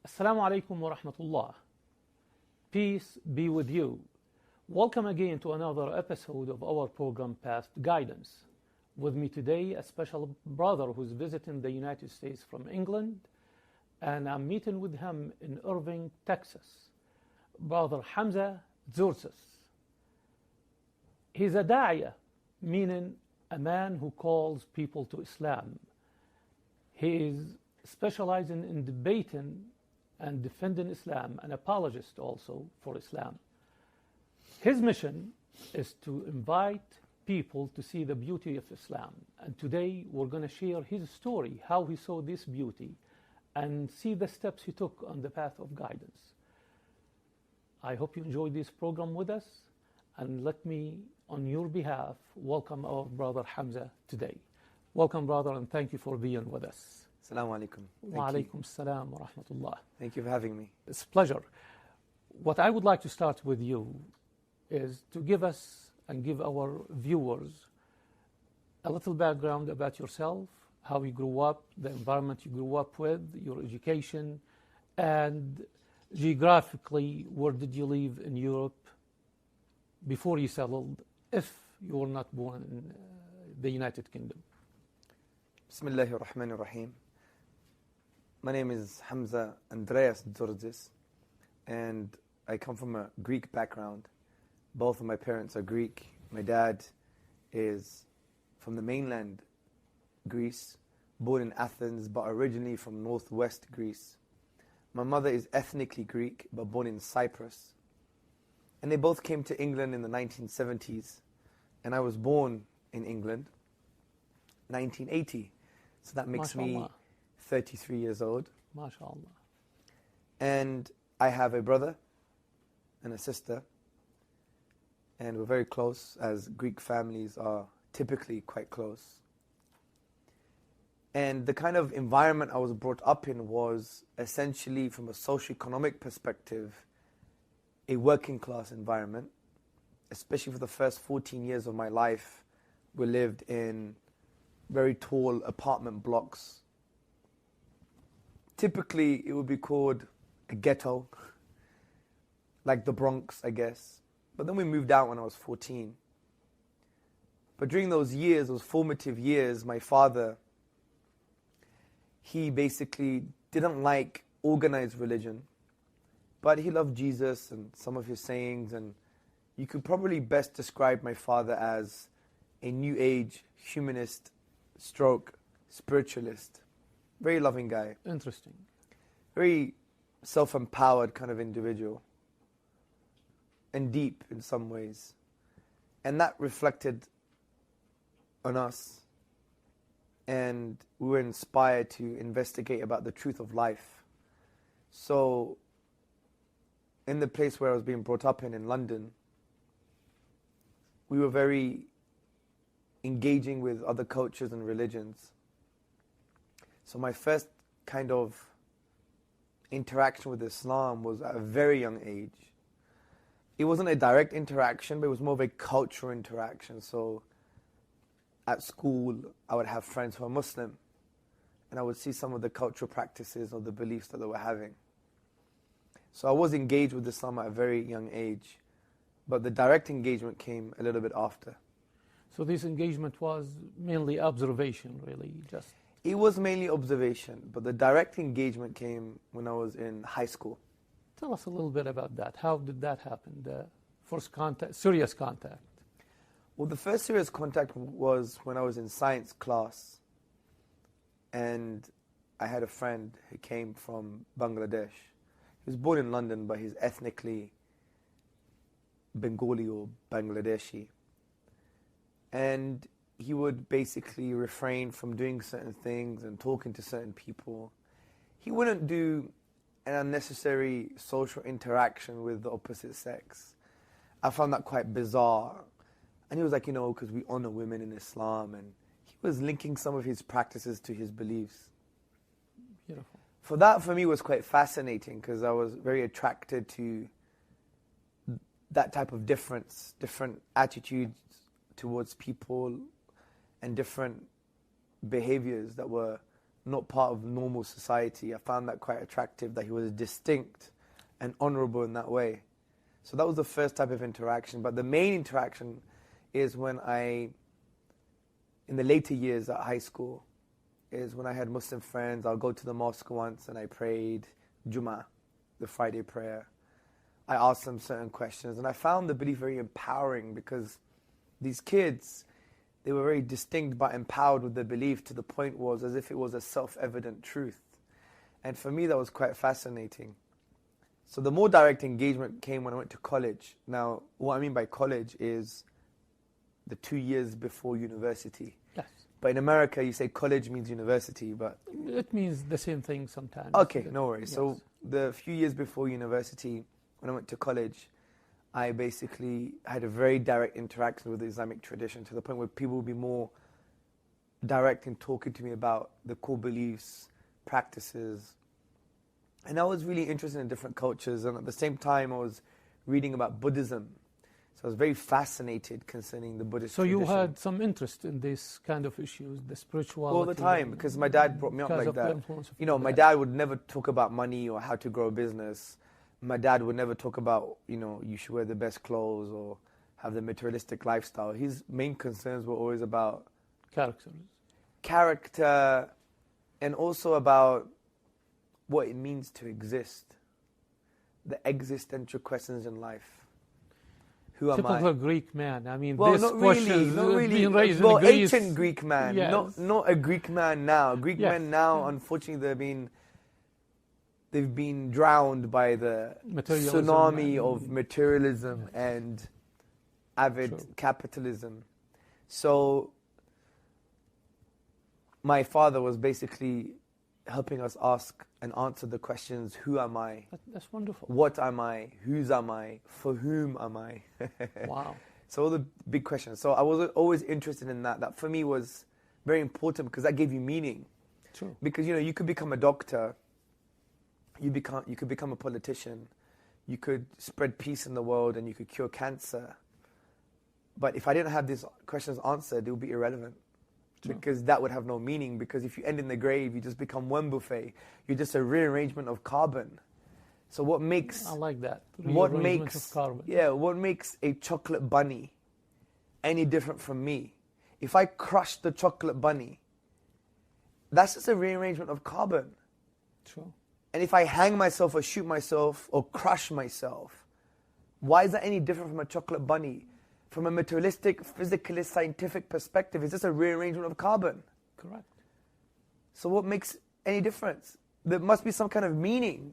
Assalamu alaikum wa rahmatullah. Peace be with you. Welcome again to another episode of our program Path to Guidance. With me today, a special brother who's visiting the United States from England, and I'm meeting with him in Irving, Texas. Brother Hamza tzortzis. He's a da'iyah, meaning a man who calls people to Islam. He is specializing in debating and defending Islam, an apologist also for Islam. His mission is to invite people to see the beauty of Islam. And today we're going to share his story, how he saw this beauty, and see the steps he took on the path of guidance. I hope you enjoyed this program with us, and let me, on your behalf, welcome our brother Hamza today. Welcome, brother, and thank you for being with us. Assalamu alaikum. Wa alaikum assalam wa rahmatullah. Thank you for having me. It's a pleasure. What I would like to start with you is to give us and give our viewers a little background about yourself, how you grew up, the environment you grew up with, your education, and geographically, where did you live in Europe before you settled, if you were not born in the United Kingdom? Bismillahir Rahmanir Rahim. My name is Hamza Andreas tzortzis, and I come from a Greek background. Both of my parents are Greek. My dad is from the mainland Greece, born in Athens, but originally from northwest Greece. My mother is ethnically Greek, but born in Cyprus. And they both came to England in the 1970s, and I was born in England, 1980. So that makes me 33 years old. MashaAllah. And I have a brother and a sister, and we're very close, as Greek families are typically quite close. And the kind of environment I was brought up in was essentially, from a socioeconomic perspective, a working class environment. Especially for the first 14 years of my life, we lived in very tall apartment blocks. Typically, it would be called a ghetto, like the Bronx, I guess. But then we moved out when I was 14. But during those years, those formative years, my father, he basically didn't like organized religion, but he loved Jesus and some of his sayings, and you could probably best describe my father as a new age humanist stroke spiritualist. Very loving guy. Interesting. Very self-empowered kind of individual. And deep in some ways. And that reflected on us. And we were inspired to investigate about the truth of life. So, in the place where I was being brought up in London, we were very engaging with other cultures and religions. So my first kind of interaction with Islam was at a very young age. It wasn't a direct interaction, but it was more of a cultural interaction. So at school, I would have friends who are Muslim, and I would see some of the cultural practices or the beliefs that they were having. So I was engaged with Islam at a very young age, but the direct engagement came a little bit after. So this engagement was mainly observation, really, just... It was mainly observation, but the direct engagement came when I was in high school. Tell us a little bit about that. How did that happen, the first contact, serious contact? Well, the first serious contact was when I was in science class, and I had a friend who came from Bangladesh. He was born in London, but he's ethnically Bengali or Bangladeshi. And he would basically refrain from doing certain things and talking to certain people. He wouldn't do an unnecessary social interaction with the opposite sex. I found that quite bizarre. And he was like, because we honor women in Islam. And he was linking some of his practices to his beliefs. Beautiful. For me, was quite fascinating, because I was very attracted to that type of different attitudes towards people, and different behaviors that were not part of normal society. I found that quite attractive, that he was distinct and honorable in that way. So that was the first type of interaction. But the main interaction is when in the later years at high school, is when I had Muslim friends. I'll go to the mosque once and I prayed Jummah, the Friday prayer. I asked them certain questions, and I found the belief very empowering, because these kids, they were very distinct but empowered with their belief, to the point was as if it was a self-evident truth. And for me, that was quite fascinating. So the more direct engagement came when I went to college. Now, what I mean by college is the 2 years before university. Yes. But in America, you say college means university, but... It means the same thing sometimes. Okay, no worries. Yes. So the few years before university, when I went to college, I basically had a very direct interaction with the Islamic tradition, to the point where people would be more direct in talking to me about the core beliefs, practices. And I was really interested in different cultures, and at the same time I was reading about Buddhism. So I was very fascinated concerning the Buddhist tradition. So you had some interest in these kind of issues, the spirituality? All the time, because my dad brought me up like that. You know, my dad would never talk about money or how to grow a business. My dad would never talk about, you should wear the best clothes or have the materialistic lifestyle. His main concerns were always about character, and also about what it means to exist, the existential questions in life. Who am I? Typical Greek man. I mean, well, this question not really. Being raised Well, in Greece. ancient Greek man, Yes. not a Greek man now. Greek Yes. men now, unfortunately, they've been drowned by the tsunami of materialism and avid capitalism. So my father was basically helping us ask and answer the questions: who am I? That's wonderful. What am I? Whose am I? For whom am I? Wow. So all the big questions. So I was always interested in that. That for me was very important, because that gave you meaning. True. Because you could become a doctor, you could become a politician, you could spread peace in the world, and you could cure cancer. But if I didn't have these questions answered, they would be irrelevant. True. Because that would have no meaning. Because if you end in the grave, you just become one buffet. You're just a rearrangement of carbon. So what makes... I like that. What Rearrangement makes... of carbon. Yeah, what makes a chocolate bunny any different from me? If I crush the chocolate bunny, that's just a rearrangement of carbon. True. And if I hang myself or shoot myself or crush myself, why is that any different from a chocolate bunny? From a materialistic, physicalist, scientific perspective, it's just a rearrangement of carbon. Correct. So what makes any difference? There must be some kind of meaning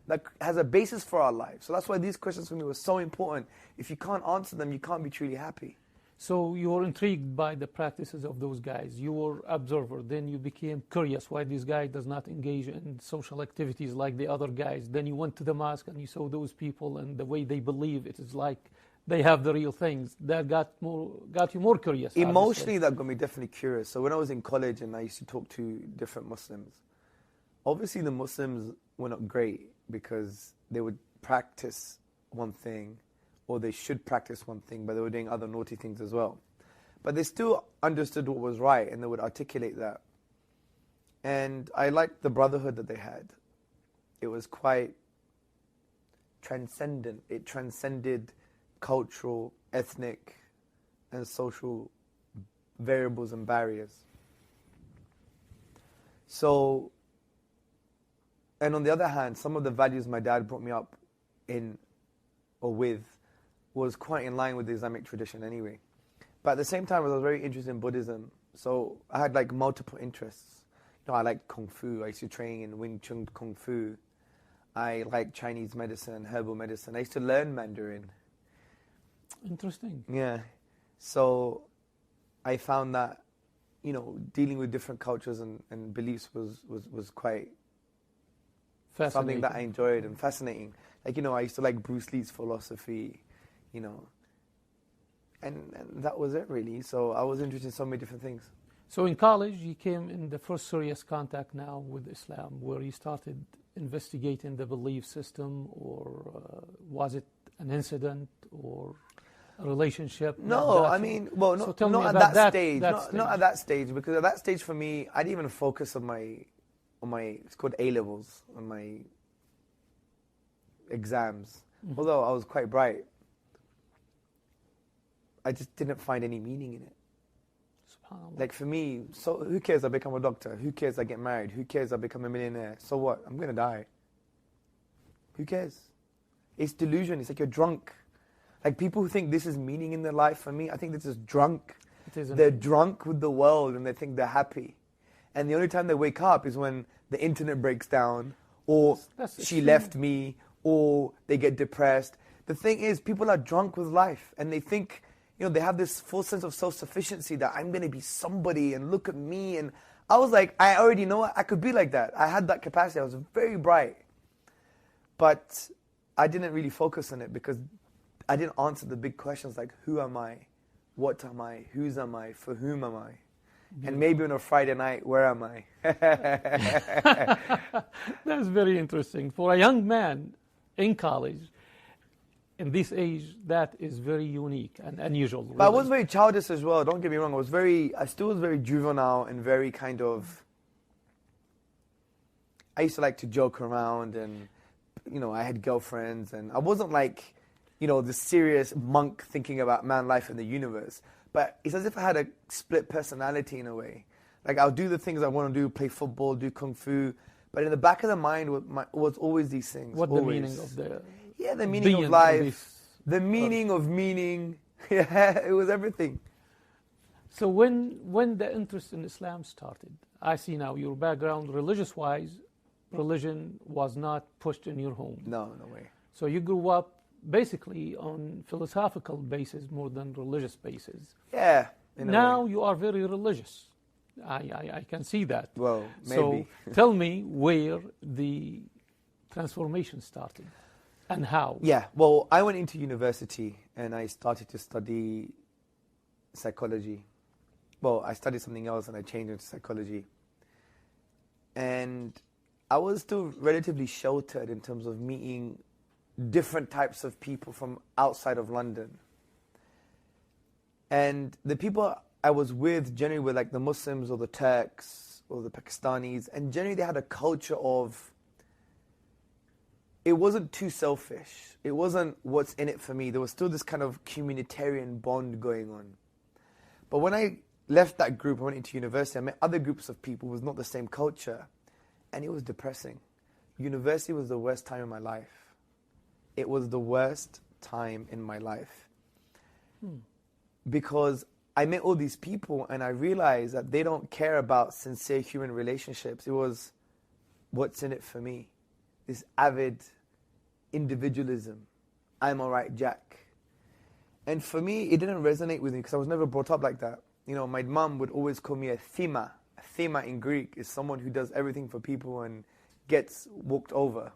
that has a basis for our life. So that's why these questions for me were so important. If you can't answer them, you can't be truly happy. So you were intrigued by the practices of those guys. You were observer. Then you became curious why this guy does not engage in social activities like the other guys. Then you went to the mosque and you saw those people and the way they believe. It is like they have the real things. That got you more curious. Emotionally, that got me definitely curious. So when I was in college and I used to talk to different Muslims, obviously the Muslims were not great, because they would practice one thing, or they should practice one thing, but they were doing other naughty things as well. But they still understood what was right, and they would articulate that. And I liked the brotherhood that they had. It was quite transcendent. It transcended cultural, ethnic, and social variables and barriers. So, and on the other hand, some of the values my dad brought me up in or with was quite in line with the Islamic tradition anyway. But at the same time, I was very interested in Buddhism. So I had like multiple interests. I liked Kung Fu. I used to train in Wing Chun Kung Fu. I liked Chinese medicine, herbal medicine. I used to learn Mandarin. Interesting. Yeah. So I found that, dealing with different cultures and beliefs was quite something that I enjoyed and fascinating. Like, I used to like Bruce Lee's philosophy, and that was it really. So I was interested in so many different things. So in college, you came in the first serious contact now with Islam, where you started investigating the belief system, or was it an incident or a relationship? No, I mean, well, So not, tell me not at about that stage. that Not at that stage, because at that stage for me, I didn't even focus on my it's called A levels, on my exams. Although I was quite bright, I just didn't find any meaning in it. SubhanAllah. Like for me, so who cares I become a doctor? Who cares I get married? Who cares I become a millionaire? So what? I'm gonna die. Who cares? It's delusion. It's like you're drunk. Like people who think this is meaning in their life, for me, I think this is drunk. It isn't. They're drunk with the world and they think they're happy. And the only time they wake up is when the internet breaks down, or That's she extreme. left me, or they get depressed. The thing is, people are drunk with life and they think, you know, they have this full sense of self-sufficiency that I'm going to be somebody and look at me. And I was like, I already know I could be like that. I had that capacity. I was very bright. But I didn't really focus on it because I didn't answer the big questions like, who am I? What am I? Whose am I? For whom am I? And maybe on a Friday night, where am I? That's very interesting. For a young man in college, in this age, that is very unique and unusual. But I really. was very childish as well, don't get me wrong. I still was very juvenile and very kind of, I used to like to joke around and, you know, I had girlfriends and I wasn't like, you know, the serious monk thinking about man, life and the universe. But it's as if I had a split personality in a way. Like I'll do the things I want to do, play football, do kung fu. But in the back of the mind was always these things. What always. the meaning of the Yeah, the meaning being of life, this the meaning of meaning. Yeah, it was everything. So when the interest in Islam started, I see now your background religious-wise, religion was not pushed in your home. No way. So you grew up basically on philosophical basis more than religious basis. Yeah. in a Now way. you are very religious. I can see that. Well, maybe. So tell me where the transformation started and how. Yeah, well, I went into university and I started to study psychology. Well, I studied something else and I changed into psychology. And I was still relatively sheltered in terms of meeting different types of people from outside of London. And the people I was with generally were like the Muslims or the Turks or the Pakistanis. And generally they had a culture of, it wasn't too selfish. It wasn't what's in it for me. There was still this kind of communitarian bond going on. But when I left that group, I went into university, I met other groups of people who was not the same culture. And it was depressing. University was the worst time in my life. It was the worst time in my life. Because I met all these people and I realized that they don't care about sincere human relationships. It was, what's in it for me? This avid individualism. I'm all right, Jack. And for me, it didn't resonate with me because I was never brought up like that. You know, my mum would always call me a thema. A thema in Greek is someone who does everything for people and gets walked over.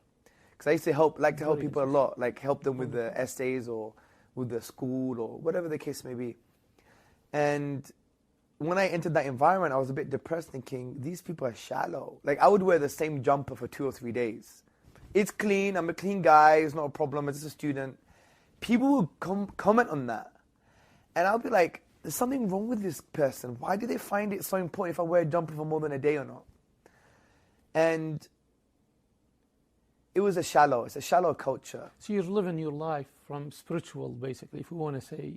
Because I used to help people a lot, like help them with the essays or with the school or whatever the case may be. And when I entered that environment, I was a bit depressed thinking, these people are shallow. Like I would wear the same jumper for 2 or 3 days. It's clean, I'm a clean guy, it's not a problem, I'm just a student. People will comment on that. And I'll be like, there's something wrong with this person. Why do they find it so important if I wear a jumper for more than a day or not? And it's a shallow culture. So you're living your life from spiritual, basically, if we want to say,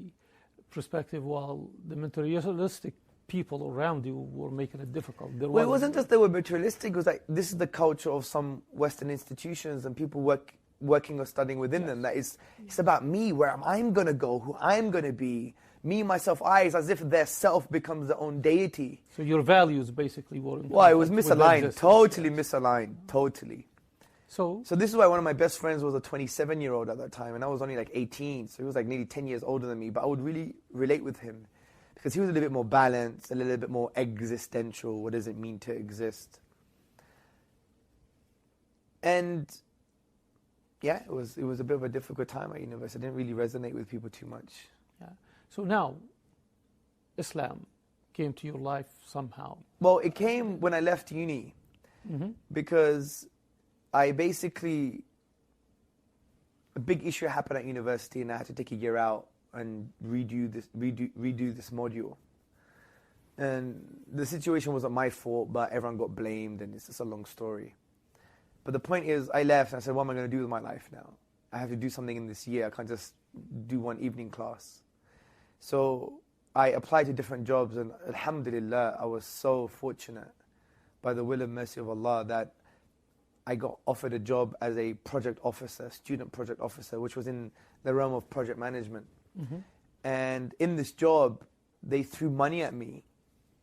perspective, while the materialistic people around you were making it difficult. Well, it wasn't just they were materialistic. It was like, this is the culture of some Western institutions and people working or studying within them. That it's about me, where I'm going to go, who I'm going to be. Me, myself, I, is as if their self becomes their own deity. So your values basically were in Well, it was conflict with misaligned, existence. totally misaligned, totally. So this is why one of my best friends was a 27-year-old at that time, and I was only like 18, so he was like nearly 10 years older than me, but I would really relate with him because he was a little bit more balanced, a little bit more existential. What does it mean to exist? And yeah, it was a bit of a difficult time at university. I didn't really resonate with people too much. yeah. So now, Islam came to your life somehow. Well, it came when I left uni because I basically, a big issue happened at university and I had to take a year out and redo this module. And the situation wasn't my fault, but everyone got blamed, and it's just a long story. But the point is, I left and I said, what am I going to do with my life now? I have to do something in this year. I can't just do one evening class. So I applied to different jobs, and alhamdulillah, I was so fortunate by the will and mercy of Allah that I got offered a job as a project officer, student project officer, which was in the realm of project management. Mm-hmm. And in this job, they threw money at me.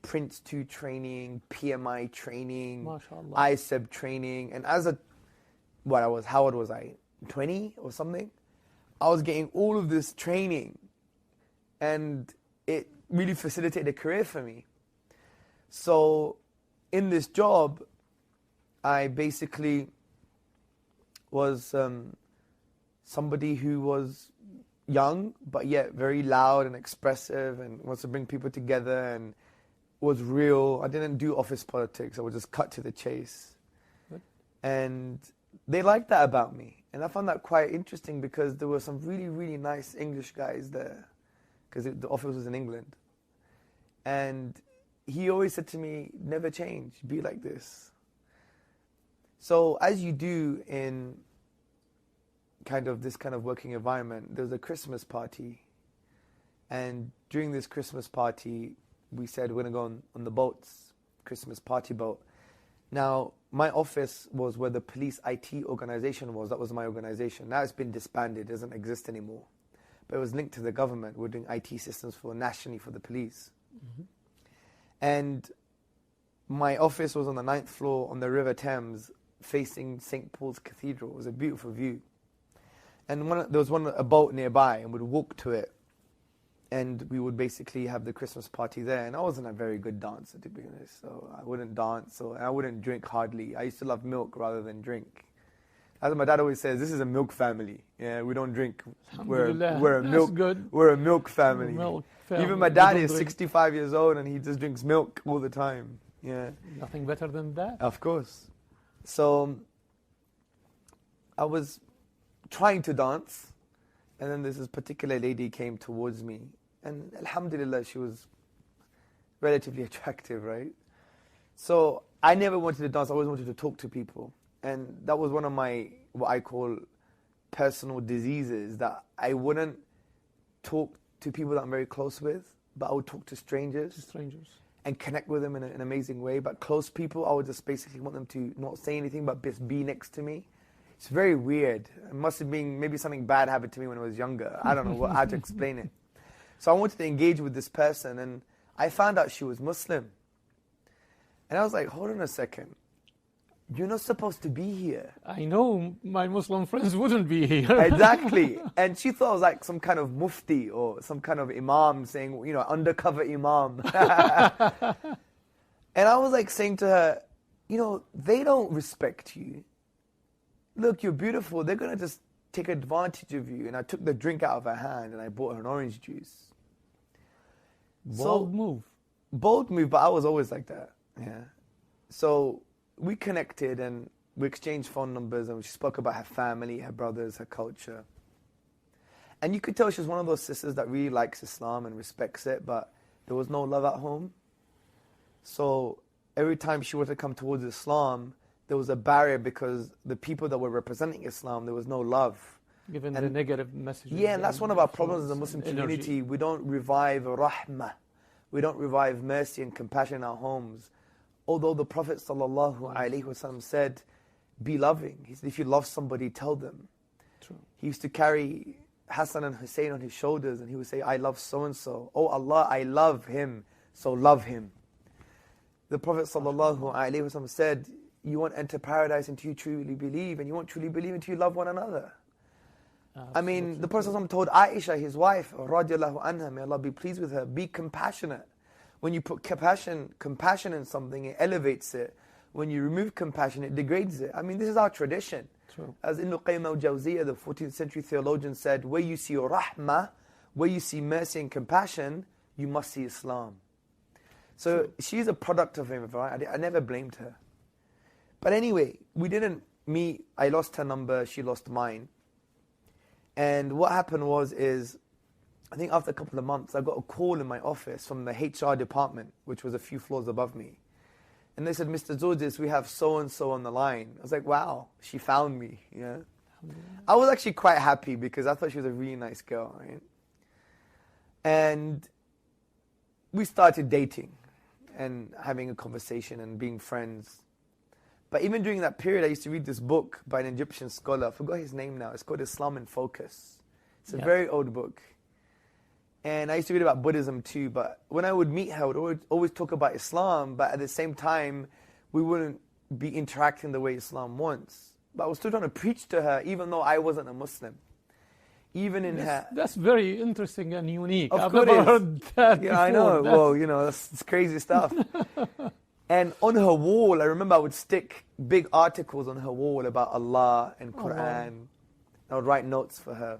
Prince 2 training, PMI training, MashaAllah. ISEB training. And as how old was I? 20 or something? I was getting all of this training. And it really facilitated a career for me. So in this job, I basically was somebody who was young, but yet very loud and expressive and wants to bring people together and was real. I didn't do office politics. I would just cut to the chase. Good. And they liked that about me. And I found that quite interesting because there were some really, really nice English guys there because the office was in England. And he always said to me, never change, be like this. So as you do in this kind of working environment, there was a Christmas party. And during this Christmas party, we said we're going to go on the boats, Christmas party boat. Now, my office was where the police IT organization was. That was my organization. Now it's been disbanded, it doesn't exist anymore. But it was linked to the government. We're doing IT systems nationally for the police. Mm-hmm. And my office was on the 9th floor on the River Thames, facing St. Paul's Cathedral. It was a beautiful view. And there was a boat nearby, and we'd walk to it. And we would basically have the Christmas party there. And I wasn't a very good dancer, to be honest. So I wouldn't dance, and I wouldn't drink hardly. I used to love milk rather than drink. As my dad always says, this is a milk family. Yeah, we don't drink. We're a milk family. Even my dad is 65 years old, and he just drinks milk all the time. Yeah. Nothing better than that. Of course. So I was trying to dance, and then this particular lady came towards me, and alhamdulillah, she was relatively attractive, right? So I never wanted to dance. I always wanted to talk to people, and that was one of my, what I call personal diseases, that I wouldn't talk to people that I'm very close with, but I would talk to strangers. And connect with them in an amazing way. But close people, I would just basically want them to not say anything, but just be next to me. It's very weird. It must have been maybe something bad happened to me when I was younger. I don't know how to explain it. So I wanted to engage with this person, and I found out she was Muslim. And I was like, hold on a second. You're not supposed to be here. I know my Muslim friends wouldn't be here. Exactly. And she thought I was like some kind of mufti or some kind of imam saying, undercover imam. And I was like saying to her, they don't respect you. Look, you're beautiful. They're going to just take advantage of you. And I took the drink out of her hand and I bought her an orange juice. Bold move, but I was always like that. Yeah. So we connected and we exchanged phone numbers, and she spoke about her family, her brothers, her culture. And you could tell she was one of those sisters that really likes Islam and respects it, but there was no love at home. So every time she wanted to come towards Islam, there was a barrier because the people that were representing Islam, there was no love. Given the negative messages. Yeah, and that's one of our problems as a Muslim community. We don't revive rahmah. We don't revive mercy and compassion in our homes. Although the Prophet ﷺ said, be loving. He said, if you love somebody, tell them. True. He used to carry Hassan and Hussein on his shoulders, and he would say, I love so-and-so. Oh Allah, I love him, so love him. The Prophet ﷺ said, you won't enter paradise until you truly believe, and you won't truly believe until you love one another. I mean, the Prophet ﷺ told Aisha, his wife, radiallahu anha, may Allah be pleased with her, be compassionate. When you put compassion in something, it elevates it. When you remove compassion, it degrades it. I mean, this is our tradition. True. As Ibn Qayyim al-Jawziyah, the 14th century theologian, said, where you see rahmah, where you see mercy and compassion, you must see Islam. So True. She's a product of him, right? I never blamed her. But anyway, we didn't meet. I lost her number, she lost mine. And what happened is I think after a couple of months, I got a call in my office from the HR department, which was a few floors above me. And they said, Mr. tzortzis, we have so-and-so on the line. I was like, wow, she found me. Yeah. I was actually quite happy because I thought she was a really nice girl, right? And we started dating and having a conversation and being friends. But even during that period, I used to read this book by an Egyptian scholar. I forgot his name now. It's called Islam in Focus. It's a very old book. And I used to read about Buddhism too. But when I would meet her, I would always talk about Islam. But at the same time, we wouldn't be interacting the way Islam wants. But I was still trying to preach to her, even though I wasn't a Muslim. Even in her... That's very interesting and unique. Of I've course never heard that before. I know. Well, that's crazy stuff. And on her wall, I remember I would stick big articles on her wall about Allah and Quran. I would write notes for her.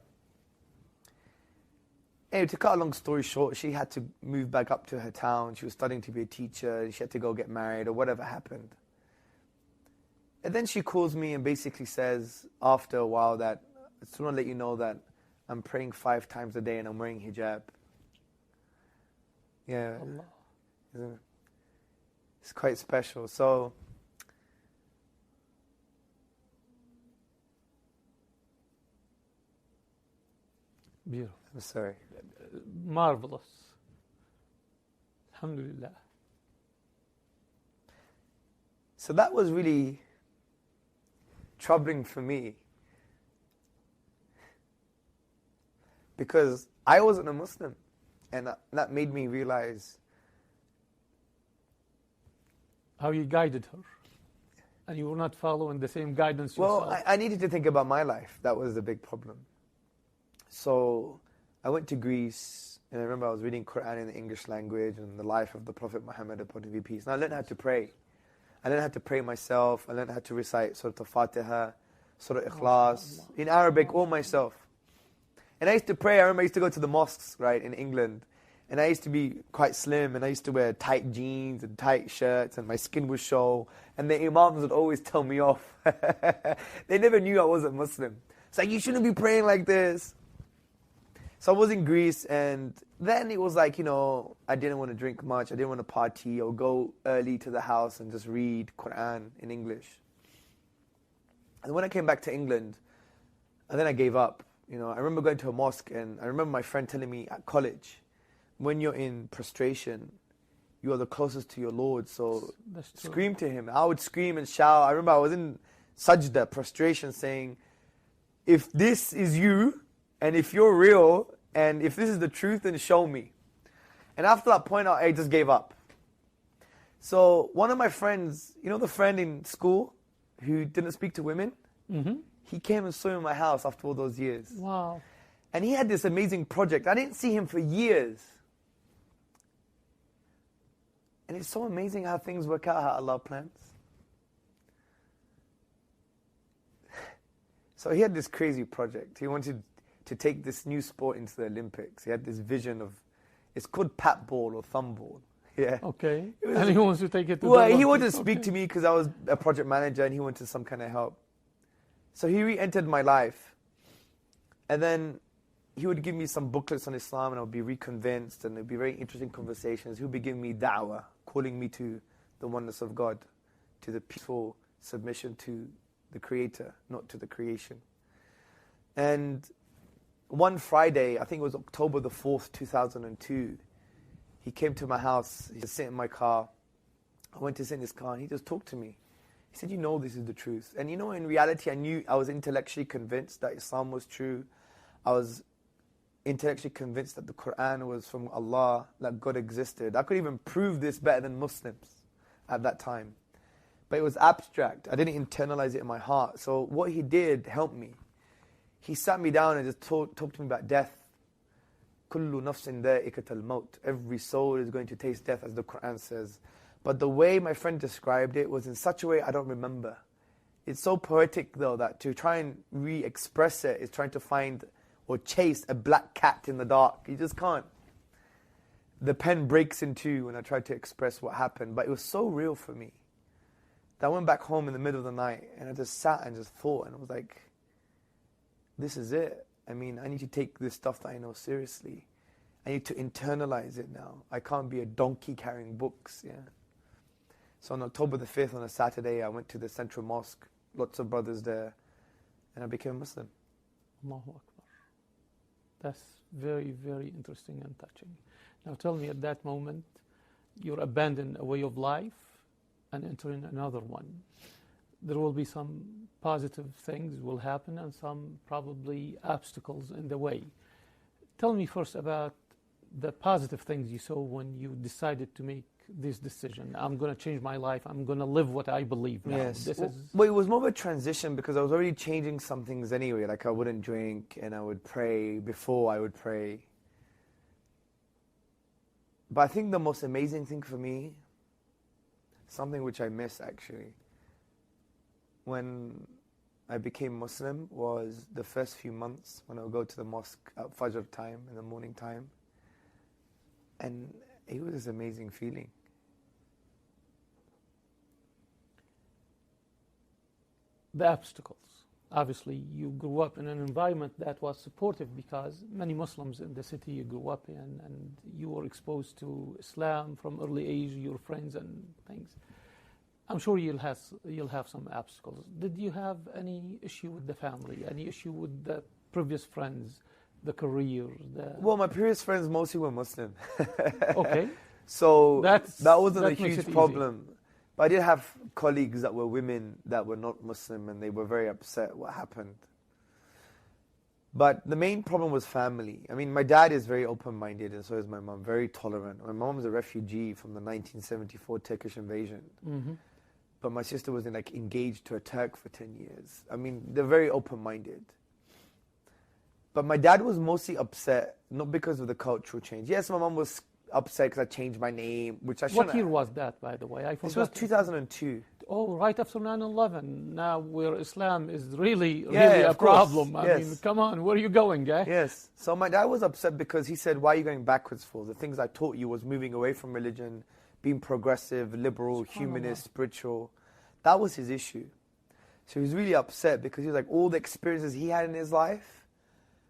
Anyway, to cut a long story short, she had to move back up to her town. She was studying to be a teacher. She had to go get married or whatever happened. And then she calls me and basically says, after a while, that I just want to let you know that I'm praying 5 times a day and I'm wearing hijab. Yeah. Allah. Isn't it? It's quite special. So, Beautiful. I'm sorry. Marvelous. Alhamdulillah. So that was really troubling for me. Because I wasn't a Muslim. And that made me realize how you guided her. And you were not following the same guidance yourself. Well, I needed to think about my life. That was the big problem. So I went to Greece, and I remember I was reading Quran in the English language and the life of the Prophet Muhammad upon him be peace. And I learned how to pray. I learned how to pray myself. I learned how to recite Surah Al-Fatiha, Surah Ikhlas, in Arabic or myself. And I used to pray. I remember I used to go to the mosques, right, in England. And I used to be quite slim, and I used to wear tight jeans and tight shirts, and my skin would show. And the imams would always tell me off. They never knew I wasn't Muslim. It's like, you shouldn't be praying like this. So I was in Greece, and then it was like, I didn't want to drink much. I didn't want to party or go early to the house and just read Quran in English. And when I came back to England, and then I gave up. I remember going to a mosque, and I remember my friend telling me at college, when you're in prostration, you are the closest to your Lord, so scream to Him. I would scream and shout. I remember I was in sajda, prostration, saying, if this is you, and if you're real, and if this is the truth, then show me. And after that point, I just gave up. So one of my friends, the friend in school who didn't speak to women, he came and saw me in my house after all those years. Wow. And he had this amazing project. I didn't see him for years. And it's so amazing how things work out, how Allah plans. So he had this crazy project. He wanted to take this new sport into the Olympics. He had this vision of, it's called pat ball or thumb ball. Yeah. Okay. And he wants to take it to the Olympics. He wanted to speak to me because I was a project manager and he wanted some kind of help. So he re-entered my life. And then he would give me some booklets on Islam and I would be reconvinced and it would be very interesting conversations. He would be giving me da'wah, calling me to the oneness of God, to the peaceful submission to the Creator, not to the creation. And one Friday, I think it was October the 4th, 2002, he came to my house, he was sitting in my car. I went to sit in his car and he just talked to me. He said, this is the truth. And in reality, I was intellectually convinced that Islam was true. I was intellectually convinced that the Quran was from Allah, that God existed. I could even prove this better than Muslims at that time. But it was abstract. I didn't internalize it in my heart. So what he did helped me. He sat me down and just talked to me about death. كُلُّ نَفْسٍ ذَائِقَةَ الْمَوْتِ. Every soul is going to taste death, as the Quran says. But the way my friend described it was in such a way I don't remember. It's so poetic, though, that to try and re-express it is trying to find or chase a black cat in the dark. You just can't. The pen breaks in two when I tried to express what happened. But it was so real for me that I went back home in the middle of the night and I just sat and just thought. And I was like, this is it. I need to take this stuff that I know seriously. I need to internalize it now. I can't be a donkey carrying books, yeah. So on October the 5th, on a Saturday, I went to the Central Mosque, lots of brothers there, and I became a Muslim. Allahu Akbar. That's very, very interesting and touching. Now tell me, at that moment, you're abandoning a way of life and entering another one. There will be some positive things will happen and some probably obstacles in the way. Tell me first about the positive things you saw when you decided to make this decision. I'm going to change my life. I'm going to live what I believe now. Yes. This Well, it was more of a transition because I was already changing some things anyway. Like I wouldn't drink and I would pray before I would pray. But I think the most amazing thing for me, something which I miss actually, when I became Muslim was the first few months when I would go to the mosque at Fajr time, in the morning time. And it was this amazing feeling. The obstacles. Obviously, you grew up in an environment that was supportive because many Muslims in the city you grew up in, and you were exposed to Islam from early age, your friends and things. I'm sure you'll have some obstacles. Did you have any issue with the family? Any issue with the previous friends, the career? Well, my previous friends mostly were Muslim. Okay. So that wasn't a huge problem. Easy. But I did have colleagues that were women that were not Muslim, and they were very upset what happened. But the main problem was family. I mean, my dad is very open-minded, and so is my mom, very tolerant. My mom's a refugee from the 1974 Turkish invasion. Mm-hmm. But my sister was engaged to a Turk for 10 years. I mean, they're very open-minded. But my dad was mostly upset, not because of the cultural change. Yes, my mom was upset because I changed my name, which I shouldn't. What year was that, by the way? I forgot. This was 2002. Oh, right after 9/11. Now, where Islam is really Yeah, a problem. Yes. I mean, come on, where are you going, guy? Yes. So my dad was upset because he said, "Why are you going backwards for? The things I taught you was moving away from religion, being progressive, liberal, humanist, spiritual." That was his issue. So he was really upset because he was like, all the experiences he had in his life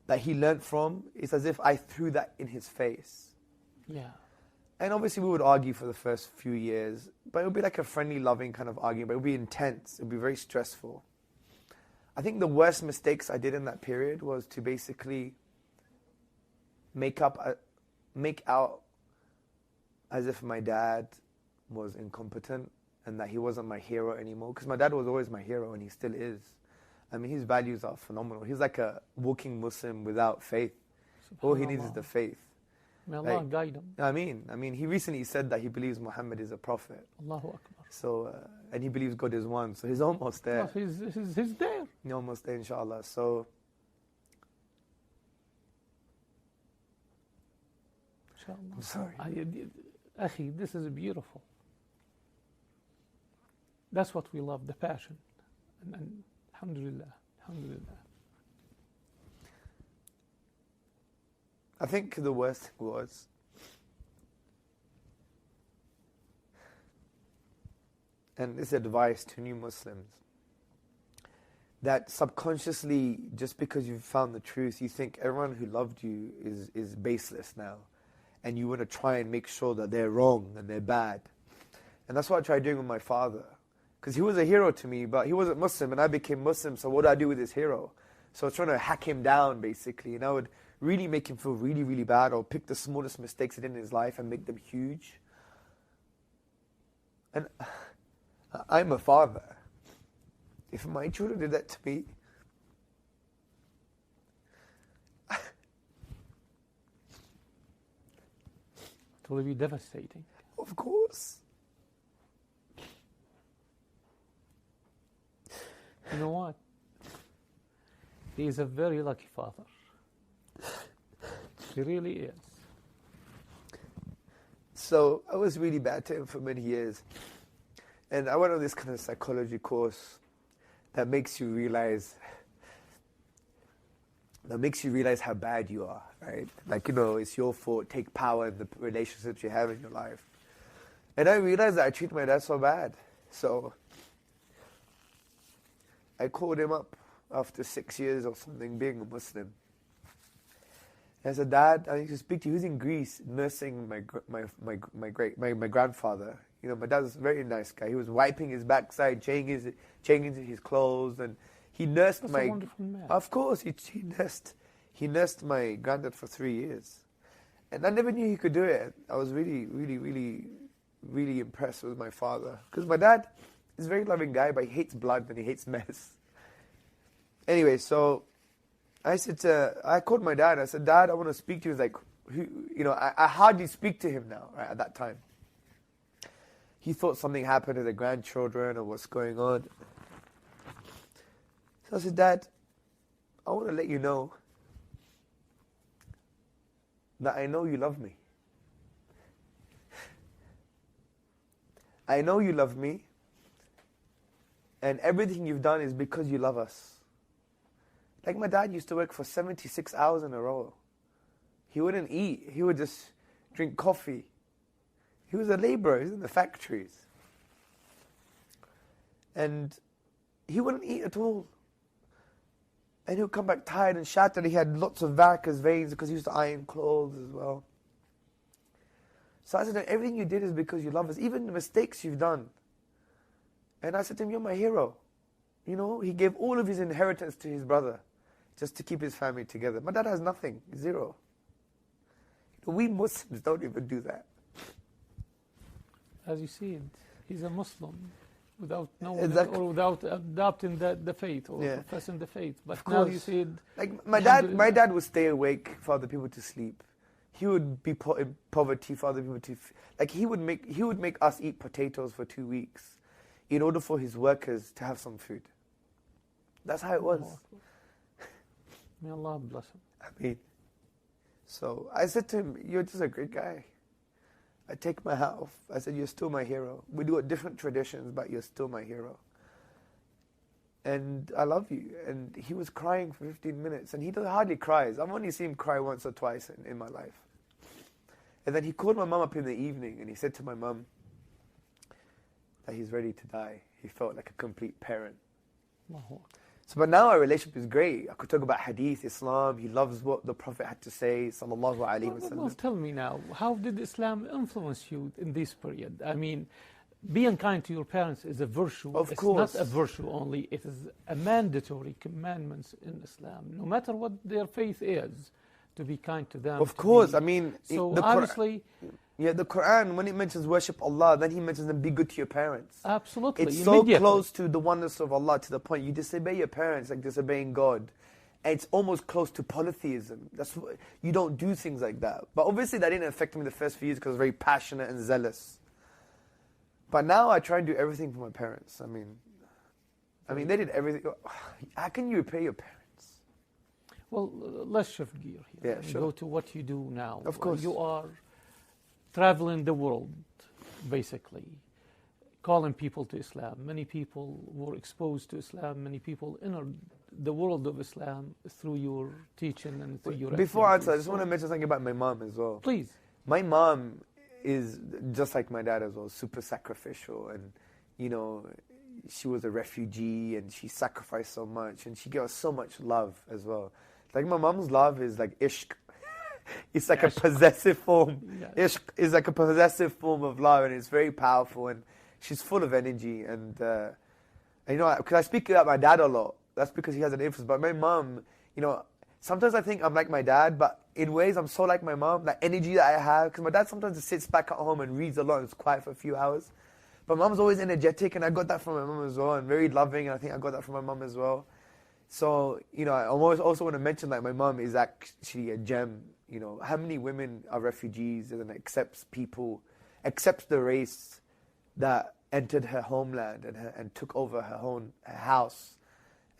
that he learned from, it's as if I threw that in his face. Yeah. And obviously we would argue for the first few years, but it would be like a friendly, loving kind of argument, but it would be intense. It would be very stressful. I think the worst mistakes I did in that period was to basically make out as if my dad was incompetent and that he wasn't my hero anymore. Because my dad was always my hero, and he still is. I mean, his values are phenomenal. He's like a walking Muslim without faith. All he needs is the faith. May Allah guide him. I mean, he recently said that he believes Muhammad is a prophet. Allahu Akbar. So, and he believes God is one. So he's almost there. He's there. He's almost there, inshallah. So, Inshallah. I'm sorry. Akhi, this is beautiful. That's what we love, the passion. And alhamdulillah, alhamdulillah. I think the worst thing was and this advice to new Muslims, that subconsciously, just because you've found the truth, you think everyone who loved you is baseless now, and you want to try and make sure that they're wrong and they're bad. And that's what I tried doing with my father, because he was a hero to me, but he wasn't Muslim, and I became Muslim, so what do I do with this hero? So I was trying to hack him down, basically, and I would really make him feel really, really bad, or pick the smallest mistakes he did in his life and make them huge. And I'm a father. If my children did that to me, it will be devastating. Of course. You know what? He is a very lucky father. He really is. So I was really bad to him for many years. And I went on this kind of psychology course that makes you realize how bad you are, right? Like, it's your fault. Take power in the relationships you have in your life. And I realized that I treated my dad so bad. So I called him up after 6 years or something being a Muslim. And I said, Dad, I need to speak to you. He was in Greece nursing my grandfather. You know, my dad was a very nice guy. He was wiping his backside, changing his clothes, and he nursed That's my. a wonderful man. Of course, he nursed my granddad for 3 years, and I never knew he could do it. I was really, really, really, really impressed with my father, because my dad is a very loving guy, but he hates blood and he hates mess. Anyway, so I called my dad. I said, Dad, I want to speak to you. He's like, I hardly speak to him now, right, at that time. He thought something happened to the grandchildren or what's going on. So I said, Dad, I want to let you know that I know you love me. I know you love me, and everything you've done is because you love us. Like my dad used to work for 76 hours in a row. He wouldn't eat. He would just drink coffee. He was a laborer. He was in the factories. And he wouldn't eat at all. And he would come back tired and shattered. He had lots of varicose veins because he used to iron clothes as well. So I said, everything you did is because you love us. Even the mistakes you've done. And I said to him, you're my hero. You know, he gave all of his inheritance to his brother just to keep his family together. My dad has nothing, zero. We Muslims don't even do that. As you see, he's a Muslim without knowing Exactly. or without adopting the faith or Yeah. professing the faith. But Of now course. you see it. Like my dad would stay awake for other people to sleep. He would be put in poverty for other people to like he would make us eat potatoes for 2 weeks in order for his workers to have some food. That's how it was. May Allah bless him. I mean, so I said to him, you're just a great guy. I take my hat off. I said, you're still my hero. We do it different traditions, but you're still my hero. And I love you. And he was crying for 15 minutes, and he hardly cries. I've only seen him cry once or twice in my life. And then he called my mum up in the evening, and he said to my mum that he's ready to die. He felt like a complete parent. Allahu Akbar. So, but now our relationship is great. I could talk about hadith, Islam. He loves what the Prophet had to say, sallallahu alaihi wasallam. Well, tell me now, how did Islam influence you in this period? I mean, being kind to your parents is a virtue. Of course. It's not a virtue only. It is a mandatory commandment in Islam. No matter what their faith is, to be kind to them. Of course. I mean, so the honestly, the Quran, when it mentions worship Allah, then He mentions them be good to your parents. absolutely. It's so close to the oneness of Allah to the point you disobey your parents like disobeying God. And it's almost close to polytheism. You don't do things like that. But obviously that didn't affect me the first few years because I was very passionate and zealous. But now I try and do everything for my parents. I mean, they did everything. How can you repay your parents? Well, let's shift gear here. Yeah, and sure. go to what you do now. Of course. You are traveling the world, basically, calling people to Islam. Many people were exposed to Islam. Many people entered the world of Islam through your teaching and through your Before I answer, I activities. just want to mention something about my mom as well. Please. My mom is just like my dad as well, super sacrificial, and she was a refugee and she sacrificed so much and she gave us so much love as well. Like my mom's love is like ishq. It's like a possessive form. Yes. Ishq is like a possessive form of love, and it's very powerful, and she's full of energy. And because I speak about my dad a lot, that's because he has an influence. But my mom, sometimes I think I'm like my dad, but in ways I'm so like my mom. That energy that I have, because my dad sometimes just sits back at home and reads a lot and is quiet for a few hours. But mom's always energetic, and I got that from my mom as well, and very loving, and I think I got that from my mom as well. So, I also want to mention that my mom is actually a gem. How many women are refugees and accepts the race that entered her homeland and took over her house.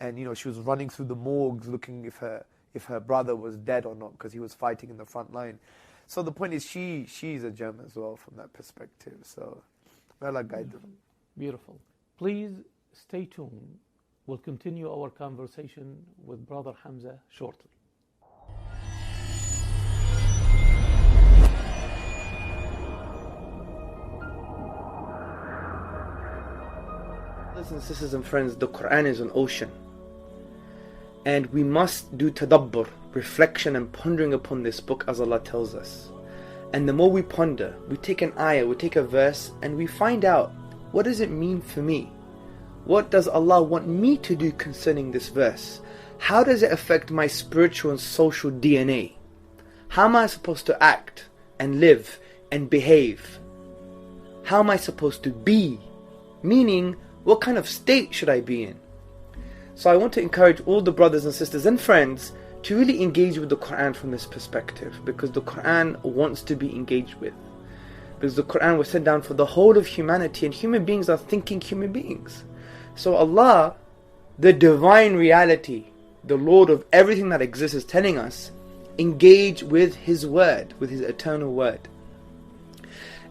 And, she was running through the morgues looking if her brother was dead or not because he was fighting in the front line. So the point is she's a gem as well from that perspective. So, may Allah guide them. Beautiful. Please stay tuned. We'll continue our conversation with Brother Hamza shortly. Brothers and sisters and friends, the Quran is an ocean. And we must do tadabbur. reflection and pondering upon this book as Allah tells us. And the more we ponder, we take an ayah, we take a verse, and we find out, what does it mean for me? What does Allah want me to do concerning this verse? How does it affect my spiritual and social DNA? How am I supposed to act and live and behave? How am I supposed to be? Meaning, what kind of state should I be in? So I want to encourage all the brothers and sisters and friends to really engage with the Quran from this perspective, because the Quran wants to be engaged with. Because the Quran was sent down for the whole of humanity, and human beings are thinking human beings. So Allah, the divine reality, the Lord of everything that exists, is telling us, engage with His word, with His eternal word.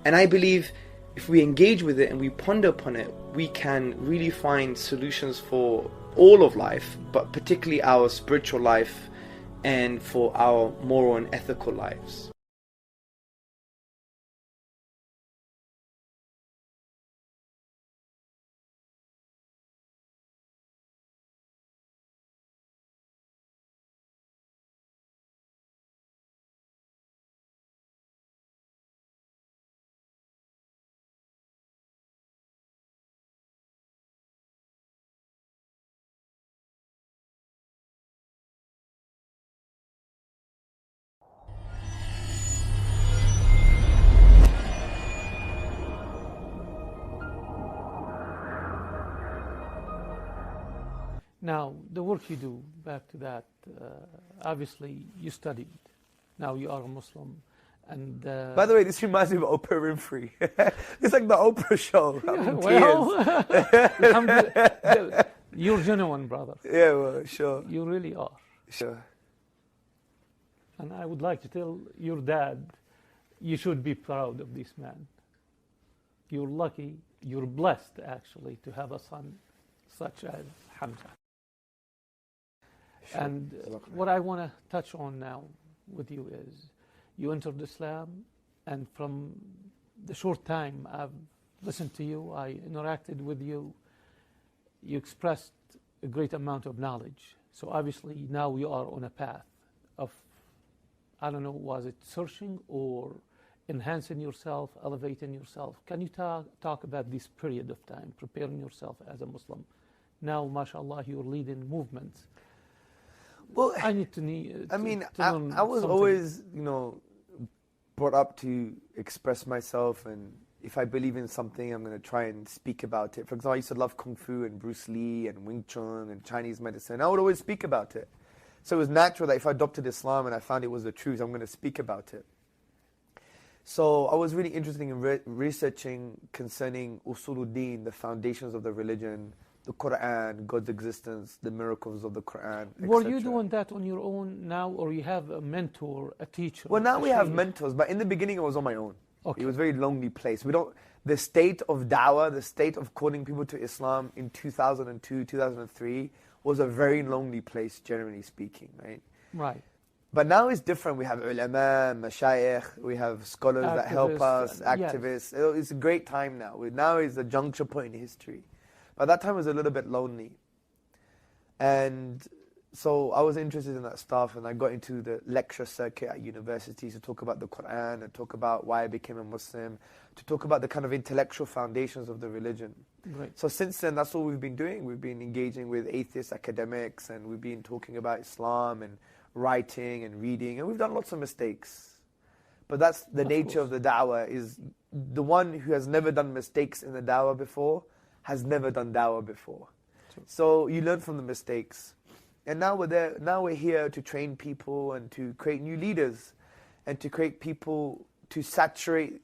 And I believe if we engage with it and we ponder upon it, we can really find solutions for all of life, but particularly our spiritual life and for our moral and ethical lives. Now, the work you do, back to that, obviously you studied. Now you are a Muslim. And by the way, this reminds me of Oprah Winfrey. It's like the Oprah show. Well, you're genuine, brother. Yeah, well, sure. You really are. Sure. And I would like to tell your dad, you should be proud of this man. You're lucky, you're blessed actually to have a son such as Hamza. Sure. And what I want to touch on now with you is, you entered Islam, and from the short time I've listened to you, I interacted with you, you expressed a great amount of knowledge. So obviously now you are on a path of, I don't know, was it searching or enhancing yourself, elevating yourself? Can you talk about this period of time, preparing yourself as a Muslim? Now, mashallah, you're leading movements. Well, I was always, brought up to express myself, and if I believe in something, I'm going to try and speak about it. For example, I used to love Kung Fu and Bruce Lee and Wing Chun and Chinese medicine. I would always speak about it. So it was natural that if I adopted Islam and I found it was the truth, I'm going to speak about it. So I was really interested in researching concerning Usuluddin, the foundations of the religion, the Quran, God's existence, the miracles of the Quran, etc. Were you doing that on your own now, or you have a mentor, a teacher? Well, now we have mentors, but in the beginning I was on my own. Okay. It was a very lonely place. The state of da'wah, the state of calling people to Islam in 2002, 2003 was a very lonely place, generally speaking, right? Right. But now it's different. We have ulama, mashayikh, we have scholars that help us, activists. Yes. It's a great time now. Now is a juncture point in history. But that time was a little bit lonely. And so I was interested in that stuff, and I got into the lecture circuit at universities to talk about the Quran, and talk about why I became a Muslim, to talk about the kind of intellectual foundations of the religion. Right. So since then, that's what we've been doing. We've been engaging with atheist academics, and we've been talking about Islam and writing and reading, and we've done lots of mistakes. But that's the nature of the da'wah, is the one who has never done mistakes in the da'wah before has never done da'wah before. True. So you learn from the mistakes. And now we're there. Now we're here to train people and to create new leaders and to create people to saturate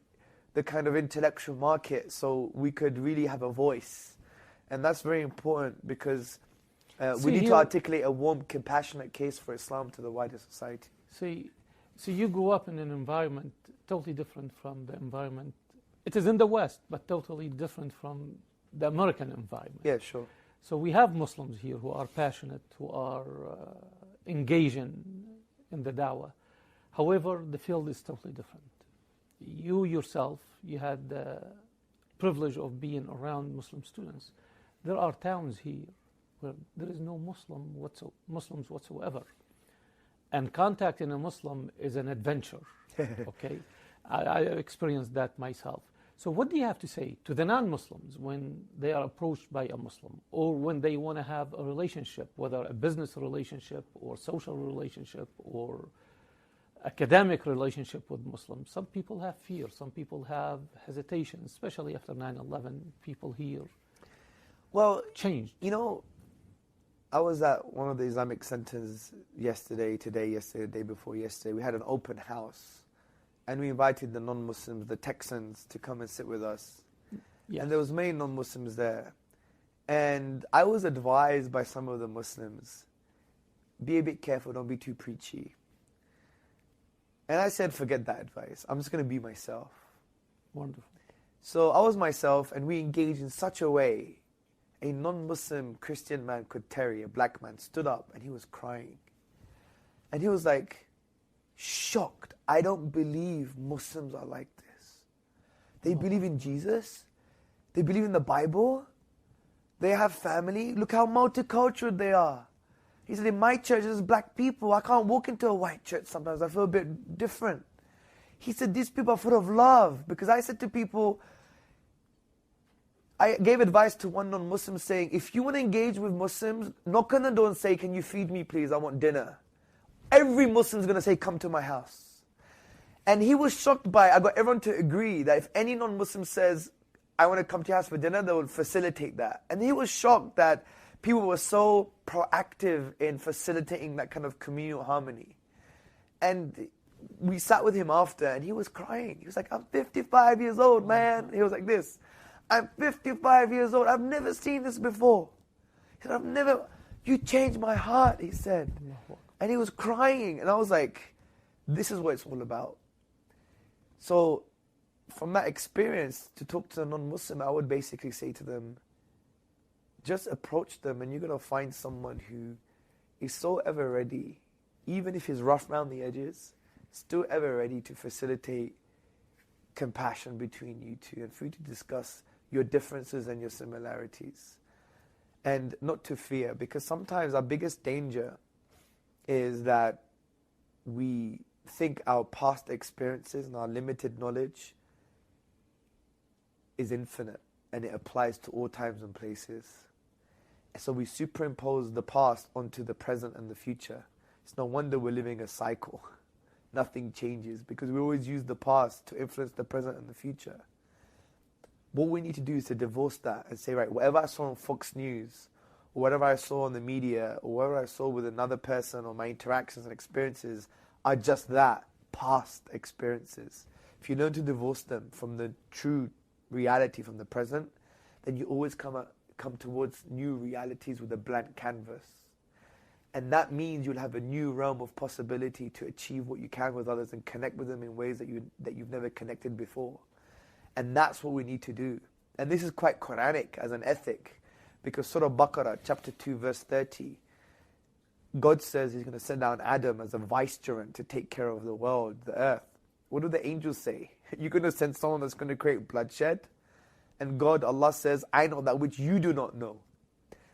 the kind of intellectual market so we could really have a voice. And that's very important, because we need to articulate a warm, compassionate case for Islam to the wider society. So you grew up in an environment totally different from the environment. It is in the West, but totally different from the American environment. Yeah, sure. So we have Muslims here who are passionate, who are engaging in the da'wah. However, the field is totally different. You yourself, you had the privilege of being around Muslim students. There are towns here where there is no Muslims whatsoever. And contacting a Muslim is an adventure. Okay, I experienced that myself. So what do you have to say to the non-Muslims when they are approached by a Muslim, or when they want to have a relationship, whether a business relationship or social relationship or academic relationship with Muslims? Some people have fear, some people have hesitation, especially after 9/11. People here changed. You know, I was at one of the Islamic centers yesterday, the day before yesterday. We had an open house. And we invited the non-Muslims, the Texans, to come and sit with us. Yes. And there was many non-Muslims there. And I was advised by some of the Muslims, be a bit careful, don't be too preachy. And I said, forget that advice. I'm just going to be myself. Wonderful. So I was myself, and we engaged in such a way, a non-Muslim Christian man called Terry, a black man, stood up and he was crying. And he was like, shocked. I don't believe Muslims are like this. They believe in Jesus. They believe in the Bible. They have family. Look how multicultural they are. He said, in my church, there's black people. I can't walk into a white church sometimes. I feel a bit different. He said, these people are full of love. Because I said to people, I gave advice to one non-Muslim saying, if you want to engage with Muslims, knock on the door and say, can you feed me, please? I want dinner. Every Muslim is going to say, come to my house. And he was shocked by, I got everyone to agree that if any non-Muslim says, I want to come to your house for dinner, they would facilitate that. And he was shocked that people were so proactive in facilitating that kind of communal harmony. And we sat with him after, and he was crying. He was like, I'm 55 years old, man. He was like this. I'm 55 years old. I've never seen this before. He said, you changed my heart, he said. And he was crying. And I was like, this is what it's all about. So from that experience, to talk to a non-Muslim, I would basically say to them, just approach them and you're going to find someone who is so ever ready, even if he's rough around the edges, still ever ready to facilitate compassion between you two and for you to discuss your differences and your similarities. And not to fear, because sometimes our biggest danger is that we think our past experiences and our limited knowledge is infinite and it applies to all times and places. So we superimpose the past onto the present and the future. It's no wonder we're living a cycle. Nothing changes because we always use the past to influence the present and the future. What we need to do is to divorce that and say, right, whatever I saw on Fox News, or whatever I saw on the media, or whatever I saw with another person, or my interactions and experiences are just that, past experiences. If you learn to divorce them from the true reality, from the present, then you always come towards new realities with a blank canvas. And that means you'll have a new realm of possibility to achieve what you can with others and connect with them in ways that you've never connected before. And that's what we need to do. And this is quite Quranic as an ethic, because Surah Baqarah, chapter 2, verse 30, God says He's going to send down Adam as a vicegerent to take care of the world, the earth. What do the angels say? You're going to send someone that's going to create bloodshed? And God, Allah says, I know that which you do not know.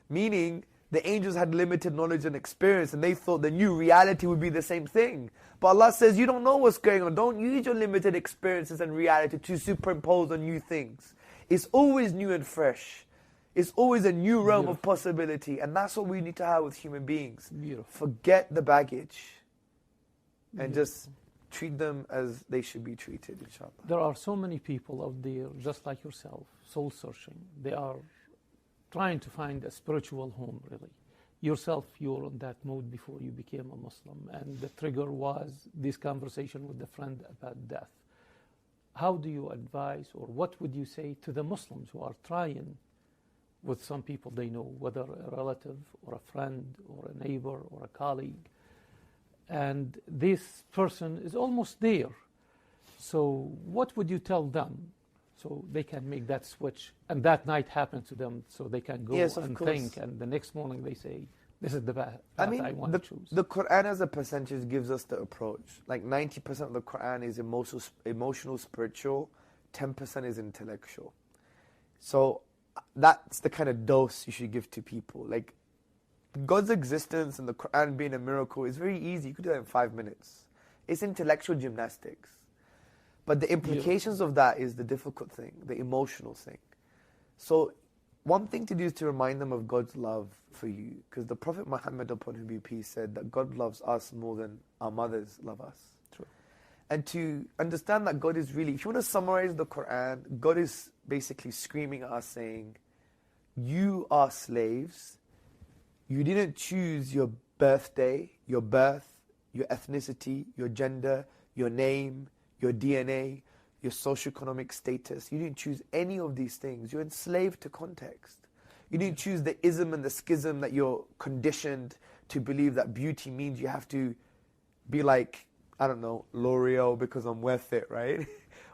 Meaning, the angels had limited knowledge and experience, and they thought the new reality would be the same thing. But Allah says, you don't know what's going on. Don't use your limited experiences and reality to superimpose on new things. It's always new and fresh. It's always a new realm of possibility. And that's what we need to have with human beings. Forget the baggage and just treat them as they should be treated, inshallah. There are so many people out there, just like yourself, soul searching. They are trying to find a spiritual home, really. Yourself, you were on that mode before you became a Muslim, and the trigger was this conversation with a friend about death. How do you advise, or what would you say to the Muslims who are trying with some people they know, whether a relative or a friend or a neighbor or a colleague, and this person is almost there? So what would you tell them so they can make that switch, and that night happen to them, so they can go and think, and the next morning they say, this is the path I want to choose? The Quran as a percentage gives us the approach. Like 90% of the Quran is emotional, spiritual, 10% is intellectual. So that's the kind of dose you should give to people. Like God's existence and the Quran being a miracle is very easy. You could do that in 5 minutes. It's intellectual gymnastics. But the implications of that is the difficult thing, the emotional thing. So one thing to do is to remind them of God's love for you. Because the Prophet Muhammad, upon whom be peace, said that God loves us more than our mothers love us. True. And to understand that God is really, if you want to summarize the Quran, God is basically screaming at us saying, you are slaves. You didn't choose your birthday, your birth, your ethnicity, your gender, your name, your DNA, your socioeconomic status. You didn't choose any of these things. You're enslaved to context. You didn't choose the ism and the schism that you're conditioned to believe that beauty means you have to be like, I don't know, L'Oreal because I'm worth it, right?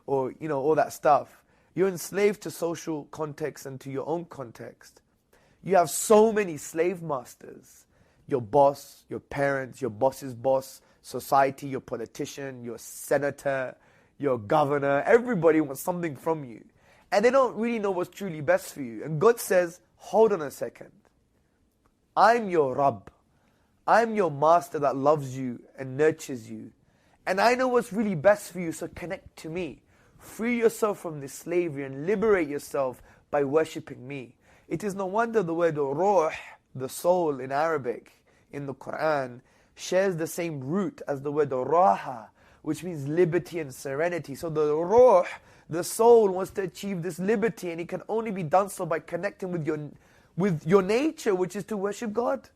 Or, you know, all that stuff. You're enslaved to social context and to your own context. You have so many slave masters. Your boss, your parents, your boss's boss, society, your politician, your senator, your governor. Everybody wants something from you. And they don't really know what's truly best for you. And God says, hold on a second. I'm your Rabb. I'm your master that loves you and nurtures you. And I know what's really best for you, so connect to me. Free yourself from this slavery and liberate yourself by worshipping me. It is no wonder the word ruh, the soul in Arabic, in the Quran, shares the same root as the word raha, which means liberty and serenity. So the ruh, the soul, wants to achieve this liberty, and it can only be done so by connecting with your nature, which is to worship God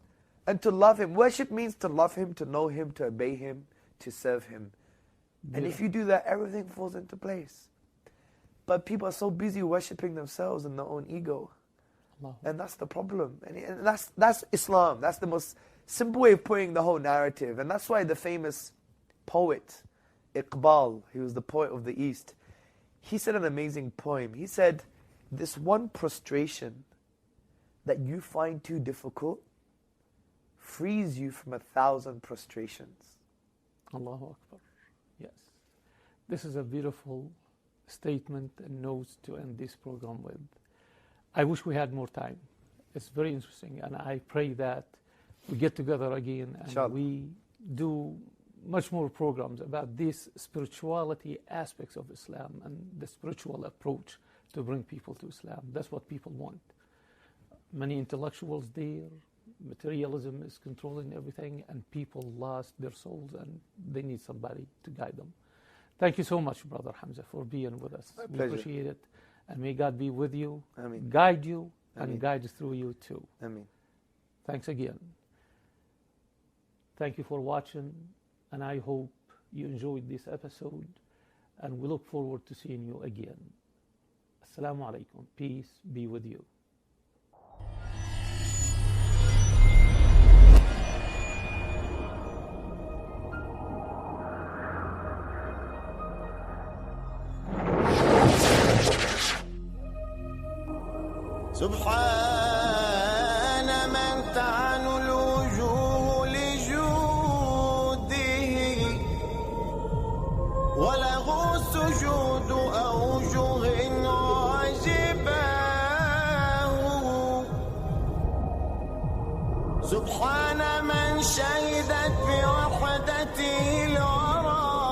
and to love Him. Worship means to love Him, to know Him, to obey Him, to serve Him. And if you do that, everything falls into place. But people are so busy worshipping themselves and their own ego. Allah. And that's the problem. And that's Islam. That's the most simple way of putting the whole narrative. And that's why the famous poet, Iqbal, he was the poet of the East, he said an amazing poem. He said, this one prostration that you find too difficult frees you from 1,000 prostrations. Allahu Akbar. Yes. This is a beautiful statement and notes to end this program with. I wish we had more time. It's very interesting, and I pray that we get together again and Inshallah. we do much more programs about these spirituality aspects of Islam and the spiritual approach to bring people to Islam. That's what people want. Many intellectuals there, materialism is controlling everything, and people lost their souls, and they need somebody to guide them. Thank you so much, Brother Hamza, for being with us. My We pleasure. appreciate it. And may God be with you, Ameen. guide you, Ameen. and guide through you too. Ameen. Thanks again. Thank you for watching, and I hope you enjoyed this episode, and we look forward to seeing you again. Assalamu alaikum. Peace be with you. سبحان من تعن الوجوه لجوده وله سجود أوجه عجباه سبحان من شهدت بوحدته الورى